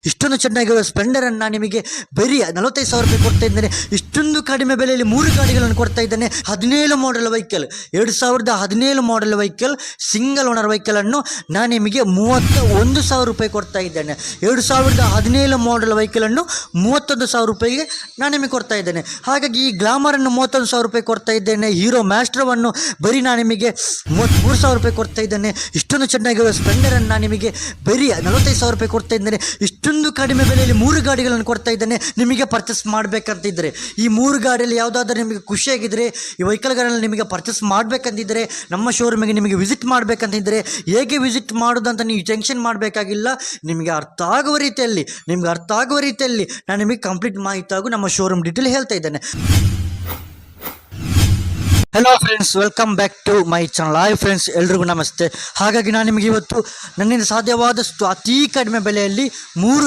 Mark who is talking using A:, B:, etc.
A: ಇಷ್ಟೊಂದು ಚೆನ್ನಾಗಿರುವ ಸ್ಪ್ಲೆಂಡರನ್ನು ನಾನು ನಿಮಗೆ ಬರೀ 45,000 ರೂಪಾಯಿ ಕೊಡ್ತಾ ಇದ್ದೇನೆ. ಇಷ್ಟೊಂದು ಕಡಿಮೆ ಬೆಲೆಯಲ್ಲಿ 3 ಗಾಡಿಗಳನ್ನು ಕೊಡ್ತಾ ಇದ್ದೇನೆ. 17 model vehicle, 2017 model vehicle, single owner ವೆಹಿಕಲನ್ನು ನಾನು ನಿಮಗೆ 31,000 ರೂಪಾಯಿ ಕೊಡ್ತಾ ಇದ್ದೇನೆ. 2017 ಮಾಡೆಲ್ ವೆಹಿಕಲನ್ನು 31,000 ರೂಪಾಯಿಗೆ ನಾನು ನಿಮಗೆ ಕೊಡ್ತಾ ಇದ್ದೇನೆ. ಹಾಗಾಗಿ ಈ ಗ್ಲಾಮರನ್ನು 31,000 ರೂಪಾಯಿ ಕೊಡ್ತಾ ಇದ್ದೇನೆ. ಹೀರೋ ಮ್ಯಾಸ್ಟ್ರವನ್ನು ಬರೀ ನಾನು ನಿಮಗೆ 33,000 ರೂಪಾಯಿ ಕೊಡ್ತಾ ಇದ್ದೇನೆ. ಇಷ್ಟೊಂದು ಚೆನ್ನಾಗಿರುವ ಸ್ಪ್ಲೆಂಡರನ್ನು ನಾನು ನಿಮಗೆ ಬರೀ 45,000 ರೂಪಾಯಿ ಕೊಡ್ತಾ ಇದ್ದೇನೆ. ಇಷ್ಟೊಂದು ಕಡಿಮೆ ಬೆಲೆಯಲ್ಲಿ 3 ಗಾಡಿಗಳನ್ನು ಕೊಡ್ತಾ ಇದ್ದೇನೆ. ನಿಮಗೆ ಪರ್ಚೇಸ್ ಮಾಡಬೇಕಂತಿದ್ದರೆ, ಈ 3 ಗಾಡಿಯಲ್ಲಿ ಯಾವುದಾದ್ರೂ ನಿಮಗೆ ಖುಷಿಯಾಗಿದ್ದರೆ, ಈ ವೆಹಿಕಲ್ಗಳನ್ನು ನಿಮಗೆ ಪರ್ಚೇಸ್ ಮಾಡಬೇಕಂತಿದ್ದರೆ, ನಮ್ಮ ಶೋರೂಮಿಗೆ ನಿಮಗೆ ವಿಸಿಟ್ ಮಾಡಬೇಕಂತಿದ್ದರೆ, ಹೇಗೆ ವಿಸಿಟ್ ಮಾಡೋದು ಅಂತ ನೀವು ಟೆನ್ಷನ್ ಮಾಡಬೇಕಾಗಿಲ್ಲ. ನಿಮಗೆ ಅರ್ಥ ಆಗುವ ರೀತಿಯಲ್ಲಿ ನಾನು ನಿಮಗೆ ಕಂಪ್ಲೀಟ್ ಮಾಹಿತಿ ಹಾಗೂ ನಮ್ಮ ಶೋರೂಮ್ ಡೀಟೇಲ್ ಹೇಳ್ತಾ ಇದ್ದೇನೆ. Hello friends, welcome back to my channel. Hi friends, ಎಲ್ರಿಗೂ ನಮಸ್ತೆ. ಹಾಗಾಗಿ ನಾನು ನಿಮಗೆ ಇವತ್ತು ನನ್ನಿಂದ ಸಾಧ್ಯವಾದಷ್ಟು ಅತಿ ಕಡಿಮೆ ಬೆಲೆಯಲ್ಲಿ 3